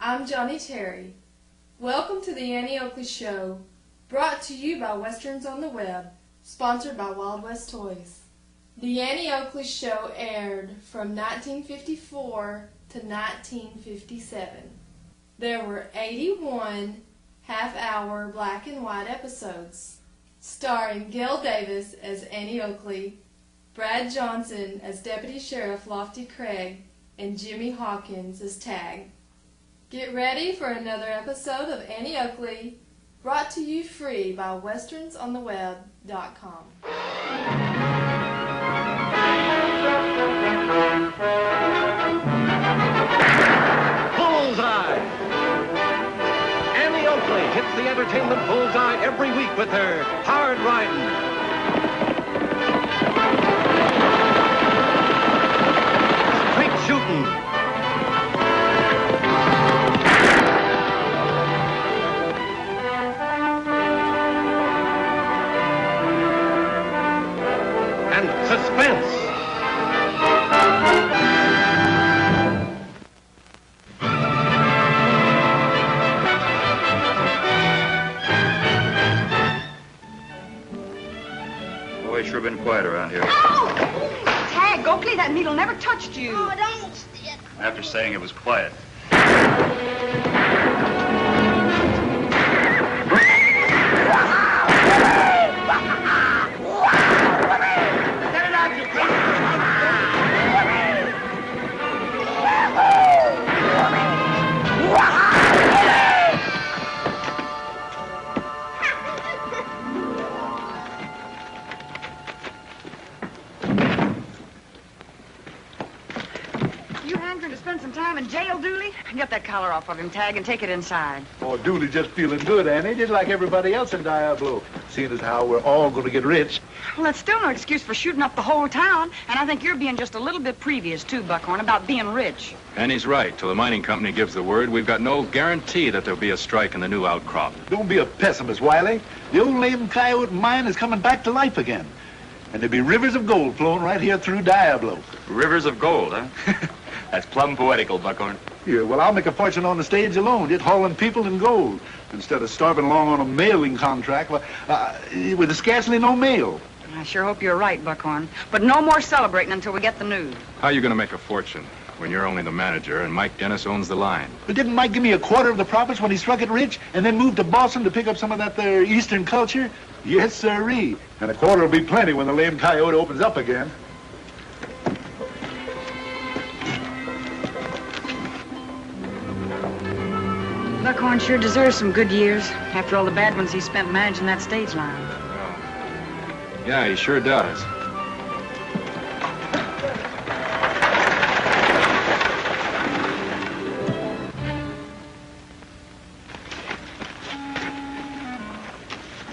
I'm Johnny Terry. Welcome to the Annie Oakley Show, brought to you by Westerns on the Web, sponsored by Wild West Toys. The Annie Oakley Show aired from 1954 to 1957. There were 81 half-hour black and white episodes, starring Gail Davis as Annie Oakley, Brad Johnson as Deputy Sheriff Lofty Craig, and Jimmy Hawkins as Tag. Get ready for another episode of Annie Oakley, brought to you free by westernsontheweb.com. Bullseye! Annie Oakley hits the entertainment bullseye every week with her hard riding, straight shooting, and suspense. Boy, sure been quiet around here. Ow! Tag, Oakley, that needle never touched you. Oh, don't stick. After saying it was quiet. Get it out, you You hankering to spend some time in jail, Dooley? Get that collar off of him, Tag, and take it inside. Oh, Dooley just feeling good, Annie, just like everybody else in Diablo. Seeing as how we're all going to get rich. Well, that's still no excuse for shooting up the whole town. And I think you're being just a little bit previous, too, Buckhorn, about being rich. Annie's right. Till the mining company gives the word, we've got no guarantee that there'll be a strike in the new outcrop. Don't be a pessimist, Wiley. The old lame coyote mine is coming back to life again. And there'll be rivers of gold flowing right here through Diablo. Rivers of gold, huh? That's plumb poetical, Buckhorn. Yeah, well, I'll make a fortune on the stage alone, just hauling people in gold, instead of starving along on a mailing contract with scarcely no mail. I sure hope you're right, Buckhorn. But no more celebrating until we get the news. How are you going to make a fortune when you're only the manager and Mike Dennis owns the line? But didn't Mike give me a quarter of the profits when he struck it rich and then moved to Boston to pick up some of that there Eastern culture? Yes, sirree. And a quarter will be plenty when the lame coyote opens up again. Buckhorn sure deserves some good years after all the bad ones he spent managing that stage line. Yeah, he sure does.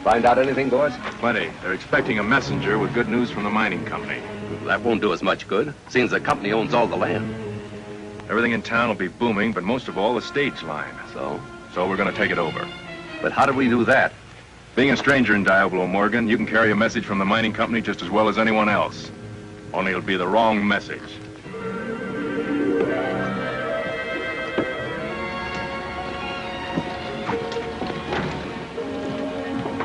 Find out anything, boys? Plenty. They're expecting a messenger with good news from the mining company. That won't do us much good, seeing the company owns all the land. Everything in town will be booming, but most of all, the stage line. So we're going to take it over. But how do we do that? Being a stranger in Diablo, Morgan, you can carry a message from the mining company just as well as anyone else. Only it'll be the wrong message.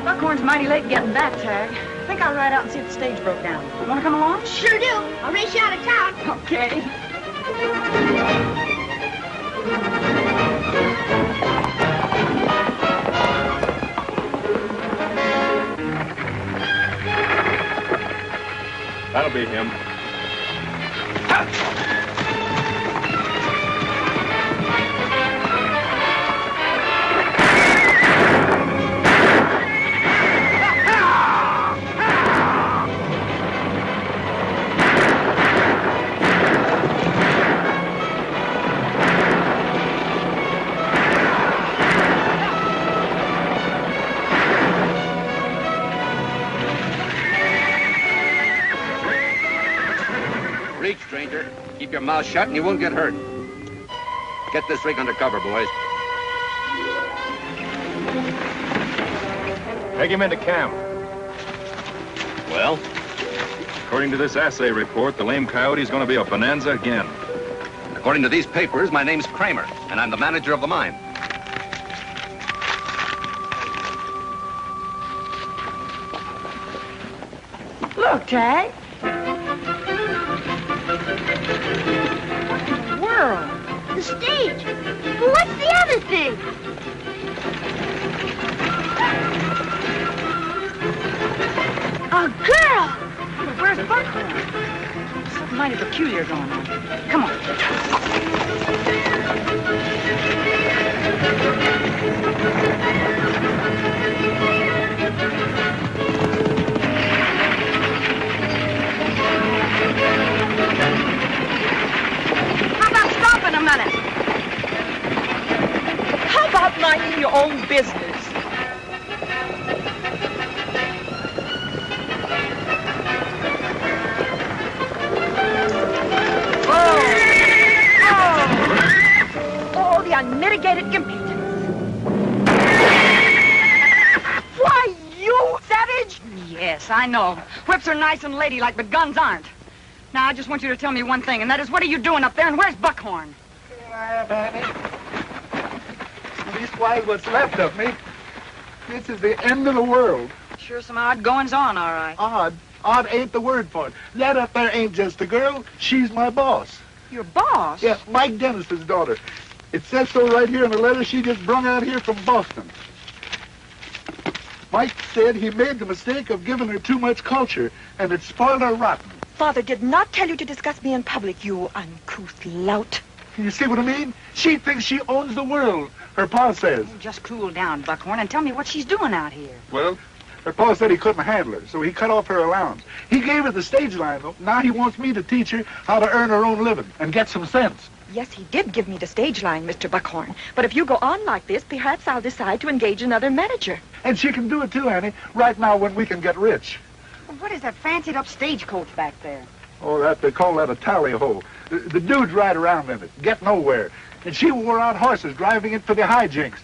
Buckhorn's mighty late getting back, Tag. I think I'll ride out and see if the stage broke down. You want to come along? Sure do. I'll race you out of town. Okay. That'll be him. Reach, stranger. Keep your mouth shut and you won't get hurt. Get this rig under cover, boys. Take him into camp. Well? According to this assay report, the lame coyote's going to be a bonanza again. According to these papers, my name's Kramer, and I'm the manager of the mine. Look, Tag. What in the world? The stage. But what's the other thing? A girl. But where's Buckhorn? Something mighty peculiar going on. Come on. How about stopping a minute? How about minding your own business? Oh, the unmitigated impudence. Why, you savage! Yes, I know. Whips are nice and ladylike, but guns aren't. Now, I just want you to tell me one thing, and that is, what are you doing up there, and where's Buckhorn? Leastwise, what's left of me. This is the end of the world. Sure some odd goings-on, all right. Odd. Odd ain't the word for it. That up there ain't just a girl. She's my boss. Your boss? Yeah, Mike Dennis's daughter. It says so right here in the letter she just brung out here from Boston. Mike said he made the mistake of giving her too much culture, and it spoiled her rotten. Father did not tell you to discuss me in public, you uncouth lout. You see what I mean? She thinks she owns the world, her pa says. Just cool down, Buckhorn, and tell me what she's doing out here. Well, her pa said he couldn't handle her, so he cut off her allowance. He gave her the stage line, though. Now he wants me to teach her how to earn her own living and get some sense. Yes, he did give me the stage line, Mr. Buckhorn. But if you go on like this, perhaps I'll decide to engage another manager. And she can do it too, Annie, right now when we can get rich. What is that fancied-up stagecoach back there? Oh, that they call that a tally-ho. The dudes ride around in it, get nowhere. And she wore out horses driving it for the hijinks.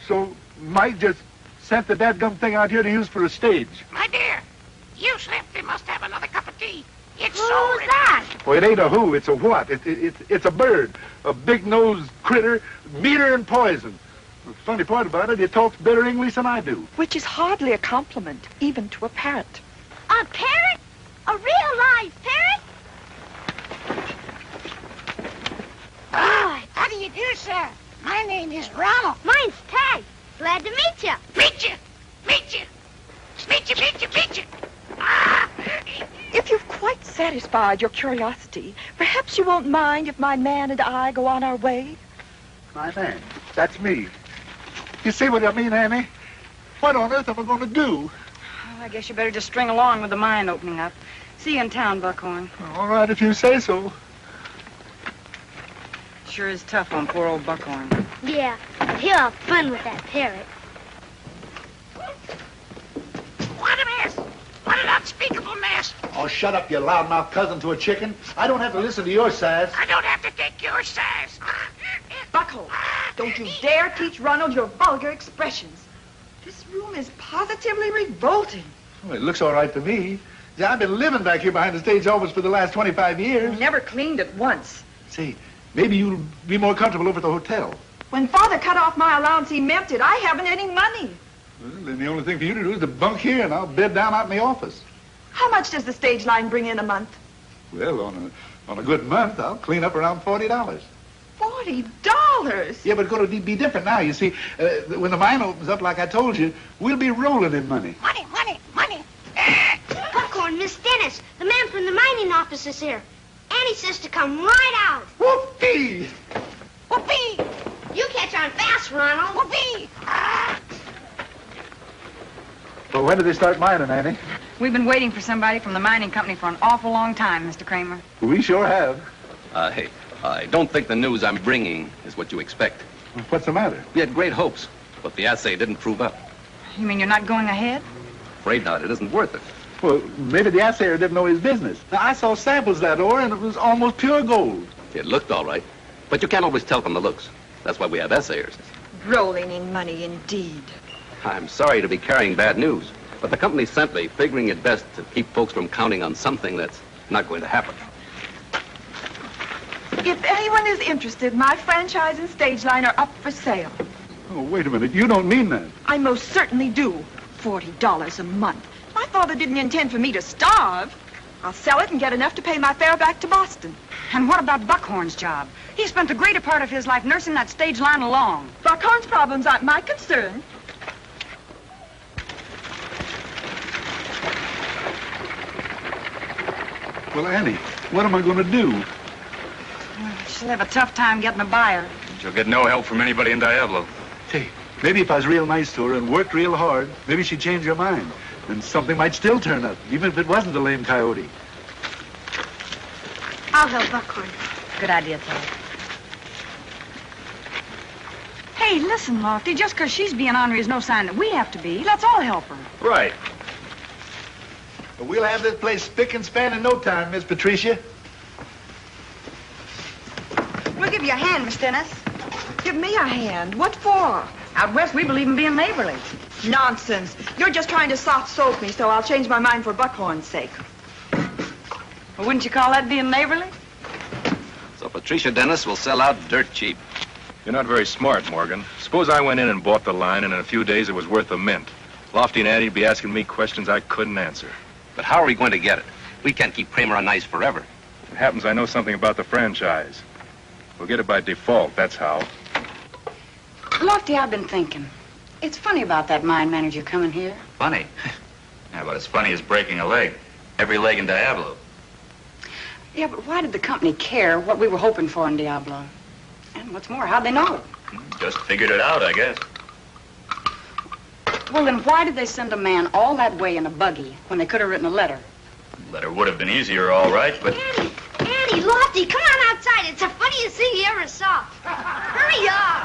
So Mike just sent the dadgum thing out here to use for a stage. My dear, you simply must have another cup of tea. It's so that? Well, it ain't a who, it's a what. It's a bird, a big-nosed critter, meaner than poison. The funny part about it, it talks better English than I do. Which is hardly a compliment, even to a parrot. A parrot? A real live parrot? How do you do, sir? My name is Ronald. Mine's Tag. Glad to meet you. Meet you. Meet you. Meet you, meet you, meet you. If you've quite satisfied your curiosity, perhaps you won't mind if my man and I go on our way? My man, that's me. You see what I mean, Annie? What on earth am I going to do? Well, I guess you better just string along with the mine opening up. See you in town, Buckhorn. All right, if you say so. Sure is tough on poor old Buckhorn. Yeah, but he'll have fun with that parrot. What a mess! What an unspeakable mess! Oh, shut up, you loudmouth cousin to a chicken. I don't have to listen to your sass. I don't have to take your sass. Buckhorn, don't you dare teach Ronald your vulgar expressions. This room is positively revolting. Well, it looks all right to me. Yeah, I've been living back here behind the stage office for the last 25 years. Never cleaned it once. Say, maybe you'll be more comfortable over at the hotel. When Father cut off my allowance, he meant it. I haven't any money. Well, then the only thing for you to do is to bunk here, and I'll bed down out in the office. How much does the stage line bring in a month? Well, on a good month, I'll clean up around $40. $40? Yeah, but it's going to be different now. You see, when the mine opens up, like I told you, we'll be rolling in money. Money, money, money. Buckhorn, Miss Dennis, the man from the mining office is here. Annie says to come right out. Whoopee! Whoopee! You catch on fast, Ronald. Whoopee! Well, when do they start mining, Annie? We've been waiting for somebody from the mining company for an awful long time, Mr. Kramer. We sure have. Hey, I don't think the news I'm bringing is what you expect. What's the matter? We had great hopes, but the assay didn't prove up. You mean you're not going ahead? Afraid not. It isn't worth it. Well, maybe the assayer didn't know his business. Now, I saw samples of that ore, and it was almost pure gold. It looked all right, but you can't always tell from the looks. That's why we have assayers. Rolling in money, indeed. I'm sorry to be carrying bad news, but the company sent me, figuring it best to keep folks from counting on something that's not going to happen. If any anyone is interested, my franchise and stage line are up for sale. Oh, wait a minute. You don't mean that. I most certainly do. $40 a month. My father didn't intend for me to starve. I'll sell it and get enough to pay my fare back to Boston. And what about Buckhorn's job? He spent the greater part of his life nursing that stage line along. Buckhorn's problems aren't my concern. Well, Annie, what am I going to do? She'll have a tough time getting a buyer. She'll get no help from anybody in Diablo. Hey, maybe if I was real nice to her and worked real hard, maybe she'd change her mind. And something might still turn up, even if it wasn't a lame coyote. I'll help Buckhorn. Good idea, Ted. Hey, listen, Lofty, just 'cause she's being ornery is no sign that we have to be. Let's all help her. Right. We'll have this place spick and span in no time, Miss Patricia. We'll give you a hand, Miss Dennis. Give me a hand. What for? Out west, we believe in being neighborly. Nonsense. You're just trying to soft soap me, so I'll change my mind for Buckhorn's sake. Well, wouldn't you call that being neighborly? So Patricia Dennis will sell out dirt cheap. You're not very smart, Morgan. Suppose I went in and bought the line, and in a few days it was worth a mint. Lofty and Addie'd be asking me questions I couldn't answer. But how are we going to get it? We can't keep Kramer on ice forever. It happens I know something about the franchise. We'll get it by default, that's how. Lofty, I've been thinking. It's funny about that mine manager coming here. Funny. Yeah, but as funny as breaking a leg. Every leg in Diablo. Yeah, but why did the company care what we were hoping for in Diablo? And what's more, how'd they know? Just figured it out, I guess. Well, then why did they send a man all that way in a buggy when they could have written a letter? Letter would have been easier, all right, but... Annie, Lofty, come on outside. It's the funniest thing you ever saw. Hurry up.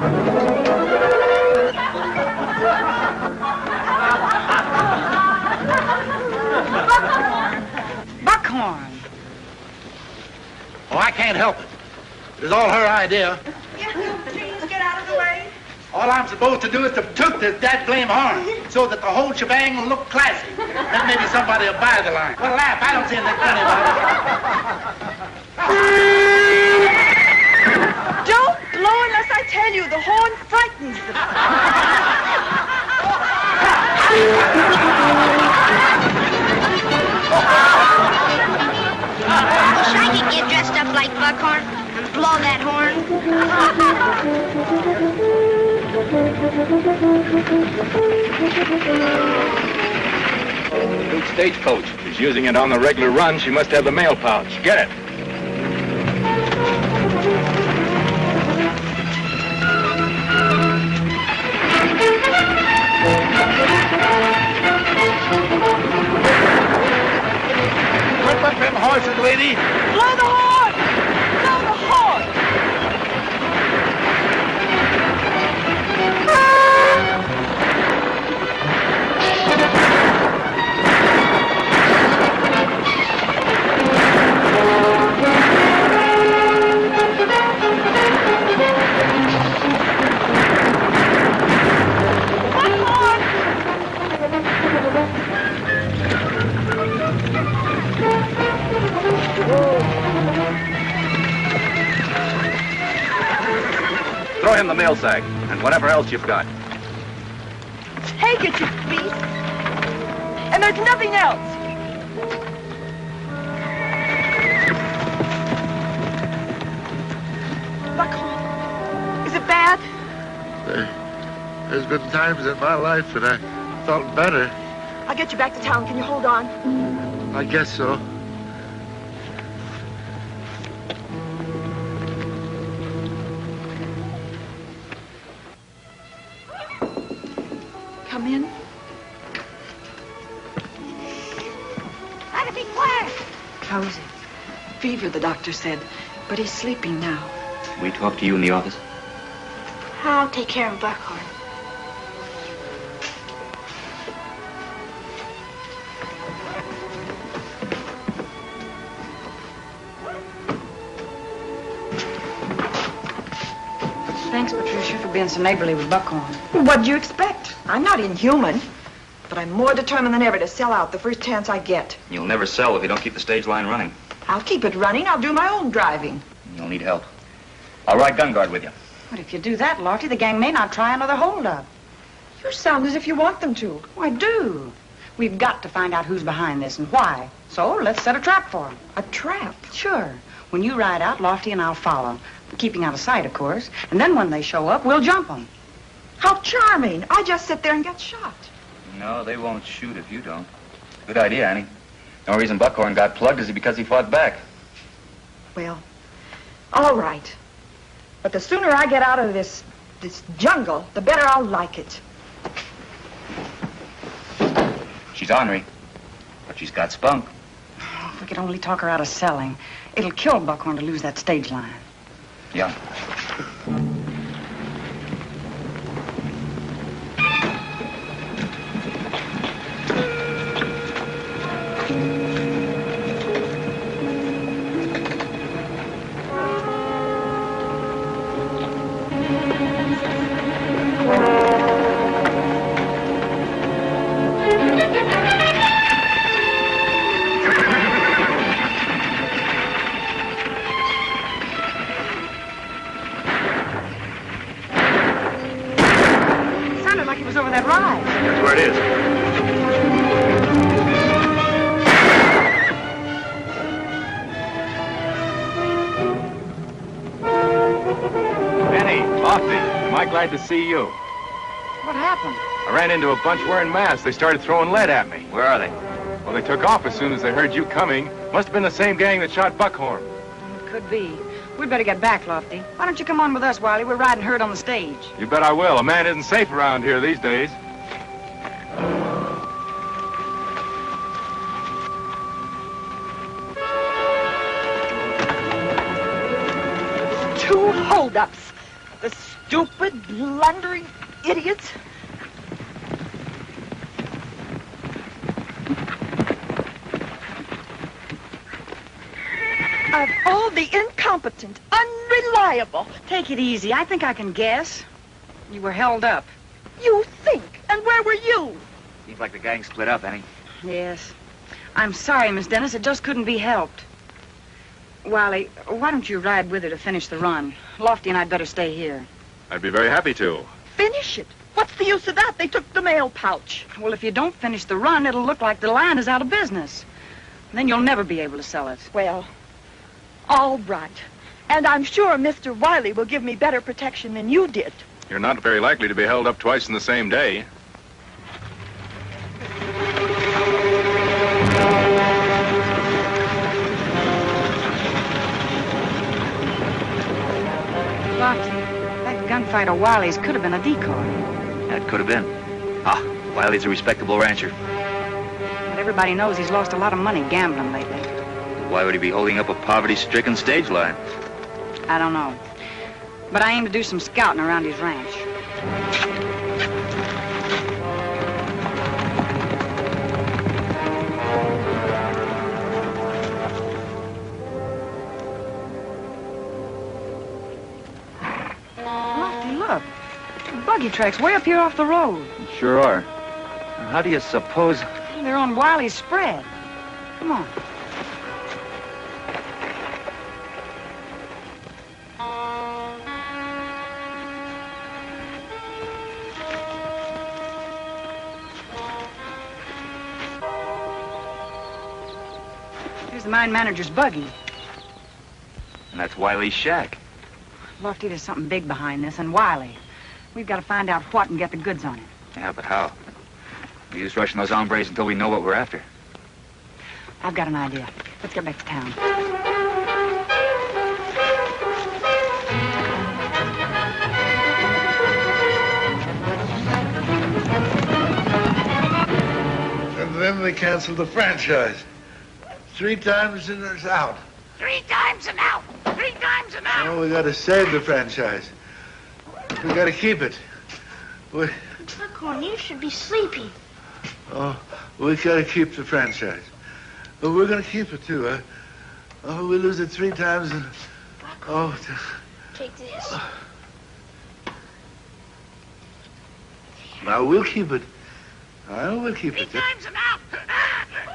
Buckhorn. Oh, I can't help it. It was all her idea. Please get out of the way. All I'm supposed to do is to toot this blame horn so that the whole shebang will look classy. Then maybe somebody will buy the line. Well, laugh. I don't see anything funny about it. Don't blow unless I tell you. The horn frightens them. I wish I could get dressed up like Buckhorn and blow that horn. The Dude Stagecoach. She's using it on the regular run. She must have the mail pouch. Get it. Whip up them horses, lady. Blow the horn! Blow the horn! Throw him the mail sack and whatever else you've got. Take it, you beast. And there's nothing else. Buckhorn, is it bad? There's been times in my life when I felt better. I'll get you back to town. Can you hold on? I guess so. Come in. Try to be quiet. How's it? Fever, the doctor said. But he's sleeping now. We talk to you in the office? I'll take care of Buckhorn. Thanks, Patricia, for being so neighborly with Buckhorn. What'd you expect? I'm not inhuman. But I'm more determined than ever to sell out the first chance I get. You'll never sell if you don't keep the stage line running. I'll keep it running. I'll do my own driving. You'll need help. I'll ride gun guard with you. But if you do that, Lofty, the gang may not try another holdup. You sound as if you want them to. Oh, I do. We've got to find out who's behind this and why. So let's set a trap for them. A trap? Sure. When you ride out, Lofty and I'll follow. Keeping out of sight, of course. And then when they show up, we'll jump them. How charming. I just sit there and get shot. No, they won't shoot if you don't. Good idea, Annie. The only reason Buckhorn got plugged is because he fought back. Well, all right. But the sooner I get out of this jungle, the better I'll like it. She's ornery, but she's got spunk. If we could only talk her out of selling, it'll kill Buckhorn to lose that stage line. Yeah. Glad to see you. What happened? I ran into a bunch wearing masks. They started throwing lead at me. Where are they? Well, they took off as soon as they heard you coming. Must have been the same gang that shot Buckhorn. It could be. We'd better get back, Lofty. Why don't you come on with us, Wiley? We're riding herd on the stage. You bet I will. A man isn't safe around here these days. Two holdups. The stupid, blundering idiots. Of all the incompetent, unreliable. Take it easy. I think I can guess. You were held up. You think? And where were you? Seems like the gang split up, Annie. Yes. I'm sorry, Miss Dennis. It just couldn't be helped. Wiley, why don't you ride with her to finish the run? Lofty and I'd better stay here. I'd be very happy to. Finish it. What's the use of that? They took the mail pouch. Well, if you don't finish the run, it'll look like the line is out of business. Then you'll never be able to sell it. Well, all right. And I'm sure Mr. Wiley will give me better protection than you did. You're not very likely to be held up twice in the same day. That gunfight of Wiley's could have been a decoy. That could have been. Ah, Wiley's a respectable rancher. But everybody knows he's lost a lot of money gambling lately. Why would he be holding up a poverty-stricken stage line? I don't know. But I aim to do some scouting around his ranch. Look, buggy tracks way up here off the road. Sure are. How do you suppose... They're on Wiley's spread. Come on. Here's the mine manager's buggy. And that's Wiley's shack. Lofty, there's something big behind this, and Wiley. We've got to find out what and get the goods on it. Yeah, but how? We just rushing those hombres until we know what we're after. I've got an idea. Let's get back to town. And then they canceled the franchise. 3 times and it's out. 3 times and out. 3 times and out. Oh, we gotta save the franchise. We gotta keep it. Buckhorn, you should be sleepy. Oh, we gotta keep the franchise. But we're gonna keep it too, huh? Oh, we lose it 3 times and... Buckhorn, take this. Now, we'll keep it. I know we'll keep 3 it. times and out.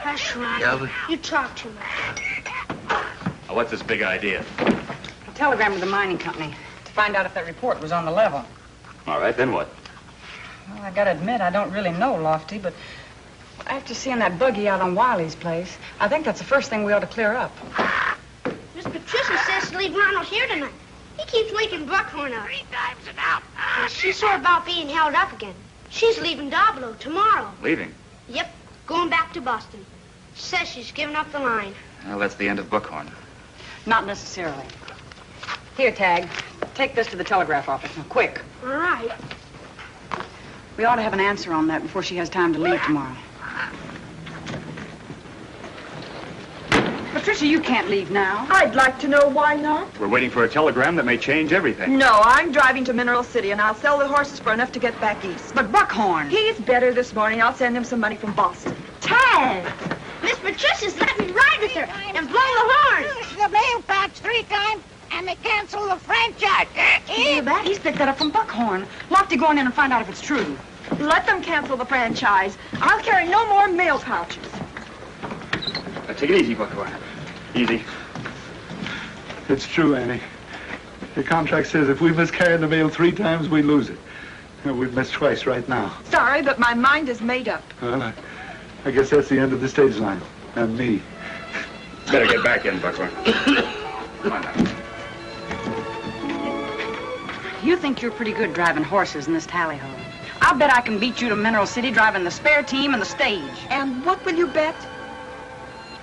That's right. Yeah, but... You talk too much. Now, what's this big idea? A telegram to the mining company. find out if that report was on the level. All right, then what? Well, I gotta admit, I don't really know, Lofty, but after seeing that buggy out on Wiley's place, I think that's the first thing we ought to clear up. Miss Patricia says to leave Ronald here tonight. He keeps waking Buckhorn up. 3 times enough. She's sore about being held up again. She's leaving Doblo tomorrow. Leaving? Yep, going back to Boston. Says she's giving up the line. Well, that's the end of Buckhorn. Not necessarily. Here, Tag. Take this to the telegraph office. Now, quick. All right. We ought to have an answer on that before she has time to leave tomorrow. Patricia, you can't leave now. I'd like to know why not. We're waiting for a telegram that may change everything. No, I'm driving to Mineral City, and I'll sell the horses for enough to get back east. But Buckhorn. He's better this morning. I'll send him some money from Boston. Tag! Miss Patricia's let me ride with her and blow the horn. Use the mail patch 3 times, and they cancel the franchise. Hear that? He's picked that up from Buckhorn. Lofty, go on in and find out if it's true. Let them cancel the franchise. I'll carry no more mail pouches. Now, take it easy, Buckhorn. Easy. It's true, Annie. The contract says if we miscarry the mail 3 times, we lose it. And we've missed twice right now. Sorry, but my mind is made up. Well, I guess that's the end of the stage line. And me. Better get back in, Buckhorn. Come on now. You think you're pretty good driving horses in this tally-ho. I'll bet I can beat you to Mineral City driving the spare team and the stage. And what will you bet?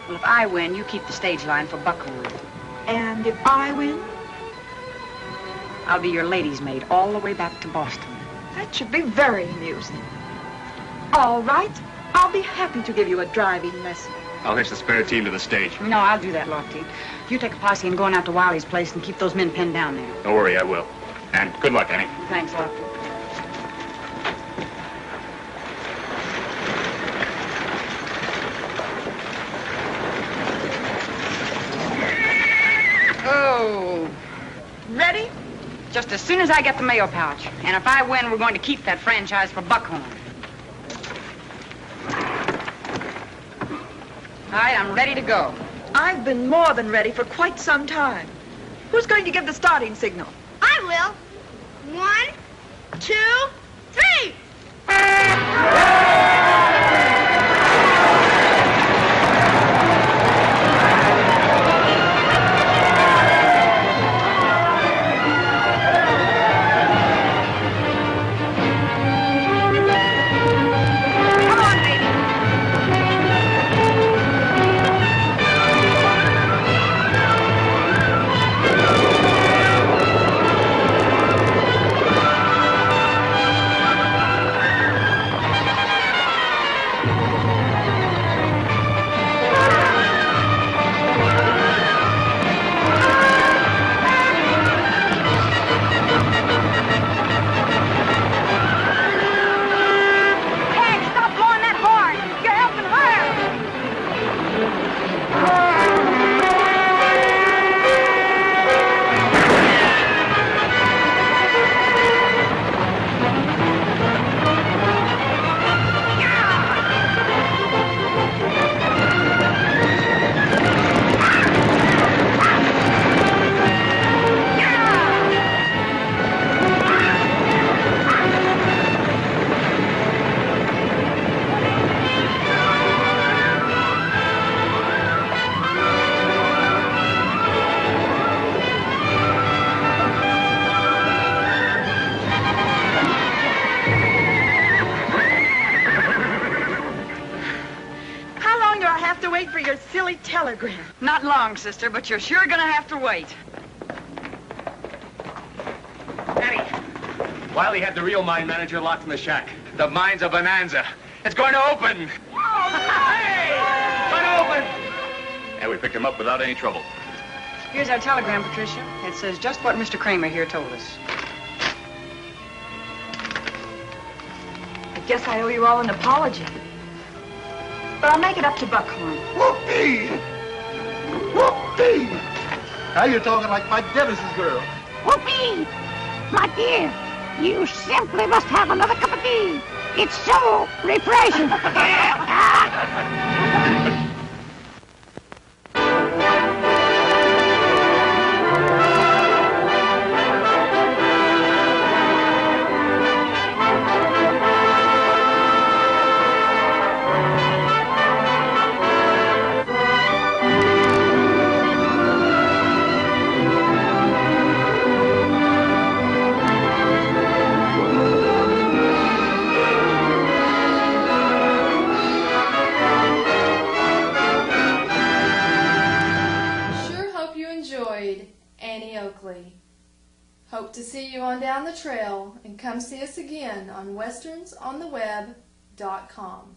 Well, if I win, you keep the stage line for Buckhorn. And if I win? I'll be your lady's maid all the way back to Boston. That should be very amusing. All right. I'll be happy to give you a driving lesson. I'll hitch the spare team to the stage. No, I'll do that, Lofty. You take a posse and go on out to Wiley's place and keep those men pinned down there. Don't worry, I will. And good luck, Annie. Thanks, Lofty. Oh. Ready? Just as soon as I get the mail pouch. And if I win, we're going to keep that franchise for Buckhorn. All right, I'm ready to go. I've been more than ready for quite some time. Who's going to give the starting signal? I will. 1, 2, 3. Telegram. Not long, sister, but you're sure gonna have to wait. Annie, Wiley had the real mine manager locked in the shack. The mine's a bonanza. It's going to open. Hey! Going to open! And we picked him up without any trouble. Here's our telegram, Patricia. It says just what Mr. Kramer here told us. I guess I owe you all an apology. But I'll make it up to Buckhorn. Whoopee! Whoopee! Now you're talking like my Dennis's girl. Whoopee! My dear, you simply must have another cup of tea. It's so refreshing. enjoyed Annie Oakley. Hope to see you on down the trail, and come see us again on westernsontheweb.com.